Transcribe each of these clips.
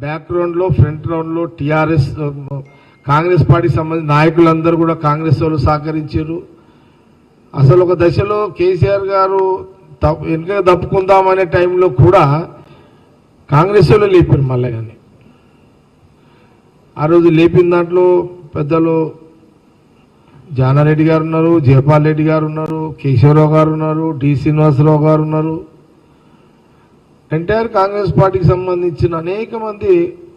బ్యాక్గ్రౌండ్లో ఫ్రంట్ రౌండ్లో టీఆర్ఎస్ కాంగ్రెస్ పార్టీకి సంబంధించిన నాయకులందరూ కూడా కాంగ్రెస్ వాళ్ళు సహకరించారు. అసలు ఒక దశలో కేసీఆర్ గారు వెనుక తప్పుకుందామనే టైంలో కూడా కాంగ్రెస్ వాళ్ళు లేపారు మళ్ళీ. కానీ ఆ రోజు లేపిన దాంట్లో పెద్దలు జానారెడ్డి గారు ఉన్నారు, జయపాల్ రెడ్డి గారు ఉన్నారు, కేశవరావు గారు ఉన్నారు, డి శ్రీనివాసరావు గారు ఉన్నారు. ఎంటైర్ కాంగ్రెస్ పార్టీకి సంబంధించిన అనేక మంది,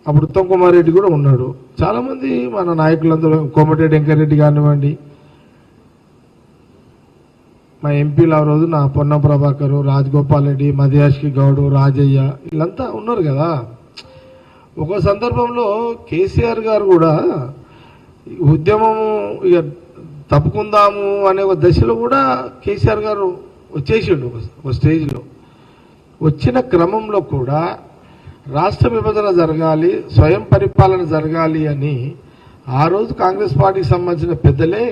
అప్పుడు ఉత్తమ్ కుమార్ రెడ్డి కూడా ఉన్నాడు. చాలామంది మన నాయకులందరూ, కోమటిరెడ్డి వెంకరెడ్డి కానివ్వండి, మా ఎంపీలు ఆ రోజు నా పొన్నం ప్రభాకర్, రాజగోపాల్ రెడ్డి, మధ్యాష్కి గౌడ్, రాజయ్య, వీళ్ళంతా ఉన్నారు కదా. ఒక సందర్భంలో కేసీఆర్ గారు కూడా ఉద్యమం ఇక తప్పుకుందాము అనే ఒక దశలో కూడా కేసీఆర్ గారు వచ్చేసిండు. ఒక స్టేజ్లో వచ్చిన క్రమంలో కూడా రాష్ట్ర విభజన జరగాలి, స్వయం పరిపాలన జరగాలి అని ఆ రోజు కాంగ్రెస్ పార్టీకి సంబంధించిన పెద్దలే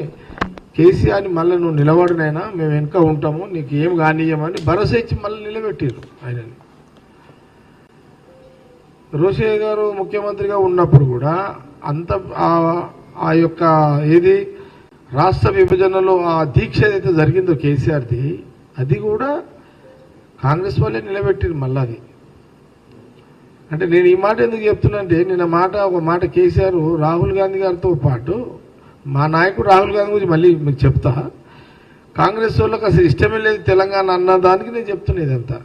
కేసీఆర్ని మళ్ళీ నువ్వు నిలబడినైనా మేము వెనుక ఉంటాము, నీకు ఏం కానీయమని భరోసా ఇచ్చి మళ్ళీ నిలబెట్టారు ఆయనని. రోషయ్య గారు ముఖ్యమంత్రిగా ఉన్నప్పుడు కూడా అంత ఆ యొక్క ఏది రాష్ట్ర విభజనలో ఆ దీక్ష ఏదైతే జరిగిందో కేసీఆర్ది, అది కూడా కాంగ్రెస్ వాళ్ళే నిలబెట్టారు మళ్ళీ. అది అంటే నేను ఈ మాట ఎందుకు చెప్తున్నా అంటే, నిన్న ఒక మాట కేసీఆర్ రాహుల్ గాంధీ గారితో పాటు మా నాయకుడు రాహుల్ గాంధీ గురించి మళ్ళీ మీకు చెప్తా. కాంగ్రెస్ వాళ్ళకి అసలు ఇష్టమే లేదు తెలంగాణ అన్న దానికి నేను చెప్తున్నా ఇదంతా.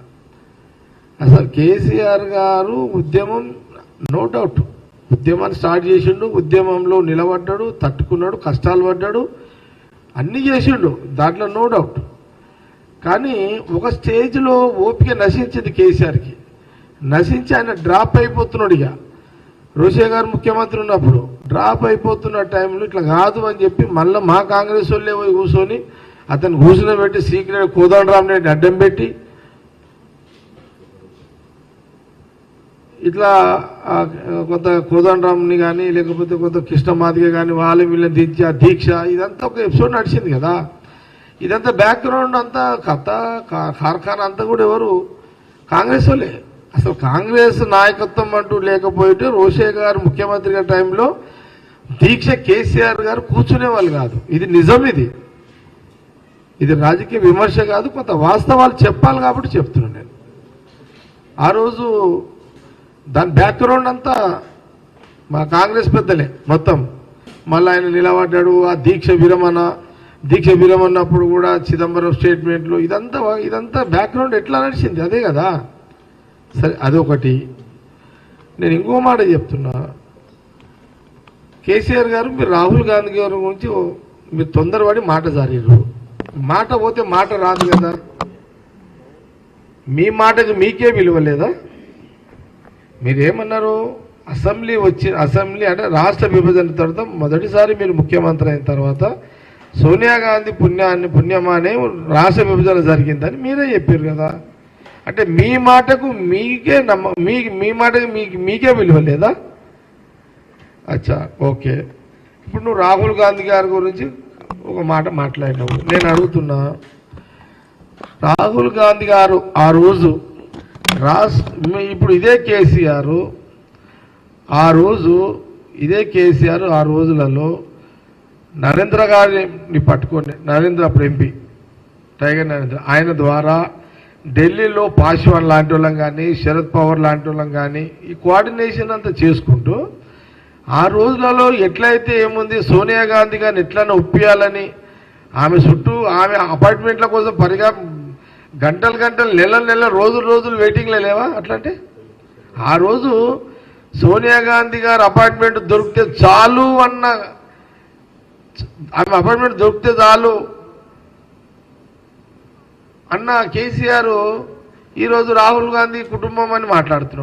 అసలు కేసీఆర్ గారు ఉద్యమం నో డౌట్ ఉద్యమాన్ని స్టార్ట్ చేసిండు, ఉద్యమంలో నిలబడ్డాడు, తట్టుకున్నాడు, కష్టాలు పడ్డాడు, అన్నీ చేసిండు, దాంట్లో నో డౌట్. కానీ ఒక స్టేజ్లో ఓపిక నశించింది కేసీఆర్కి. నశించి ఆయన డ్రాప్ అయిపోతున్నాడు. ఇక రోషయ్య గారు ముఖ్యమంత్రి ఉన్నప్పుడు డ్రాప్ అయిపోతున్న టైంలో ఇట్లా కాదు అని చెప్పి మళ్ళీ మా కాంగ్రెస్ వాళ్ళే పోయి కూర్చొని అతను కూర్చుని సీక్రెట్ కోదండరామ్ రెడ్డి అడ్డం పెట్టి ఇట్లా కొంత కోదండరామ్ని కానీ లేకపోతే కొంత కృష్ణమాదిగ కానీ వీళ్ళని దించి ఆ దీక్ష ఇదంతా ఒక ఎపిసోడ్ నడిచింది కదా. ఇదంతా బ్యాక్గ్రౌండ్ అంతా కథ కార్ఖానా అంతా కూడా ఎవరు కాంగ్రెస్ వాళ్ళే. అసలు కాంగ్రెస్ నాయకత్వం అంటూ లేకపోతే రోషయ్య గారు ముఖ్యమంత్రిగా టైంలో దీక్ష కేసీఆర్ గారు కూర్చునే వాళ్ళు కాదు. ఇది నిజం. ఇది రాజకీయ విమర్శ కాదు, కొంత వాస్తవాలు చెప్పాలి కాబట్టి చెప్తున్నాను నేను. ఆ రోజు దాని బ్యాక్గ్రౌండ్ అంతా మా కాంగ్రెస్ పెద్దలే మొత్తం. మళ్ళీ ఆయన నిలబడ్డాడు. ఆ దీక్ష విరమన్నప్పుడు కూడా చిదంబరం స్టేట్మెంట్లు ఇదంతా బ్యాక్గ్రౌండ్ ఎట్లా నడిచింది అదే కదా. సరే, అదొకటి. నేను ఇంకో మాట చెప్తున్నా. కేసీఆర్ గారు మీరు రాహుల్ గాంధీ గారి గురించి మీరు తొందరపడి మాట జారీరు. మాట పోతే మాట రాదు కదా. మీ మాటకి మీకే విలువ లేదా? మీరేమన్నారు? అసెంబ్లీ అంటే రాష్ట్ర విభజన తర్వాత మొదటిసారి మీరు ముఖ్యమంత్రి అయిన తర్వాత సోనియా గాంధీ పుణ్యమానే రాష్ట్ర విభజన జరిగిందని మీరే చెప్పారు కదా. అంటే మీ మాటకు మీకే విలువ లేదా? అచ్చా, ఓకే. ఇప్పుడు నువ్వు రాహుల్ గాంధీ గారి గురించి ఒక మాట మాట్లాడినావు. నేను అడుగుతున్నా, రాహుల్ గాంధీ గారు ఆ రోజు ఇప్పుడు ఇదే కేసీఆర్ ఆ రోజులలో నరేంద్ర గారిని పట్టుకొని, అప్పుడు ఎంపీ టైగర్ నరేంద్ర, ఆయన ద్వారా ఢిల్లీలో పాశ్వాన్ లాంటి వాళ్ళం కానీ శరద్ పవార్ లాంటి వాళ్ళం కానీ ఈ కోఆర్డినేషన్ అంతా చేసుకుంటూ ఆ రోజులలో ఎట్లయితే ఏముంది సోనియా గాంధీ గారిని ఎట్లైనా ఒప్పియాలని ఆమె చుట్టూ ఆమె అపార్ట్మెంట్ల కోసం గంటలు నెల రోజులు వెయిటింగ్లో లేవా? అట్లంటే ఆ రోజు సోనియా గాంధీ గారు అపార్ట్మెంట్ దొరికితే చాలు ఆమె అపార్ట్మెంట్ దొరికితే చాలు అన్న కేసీఆర్ ఈరోజు రాహుల్ గాంధీ కుటుంబం అని మాట్లాడుతున్నాడు.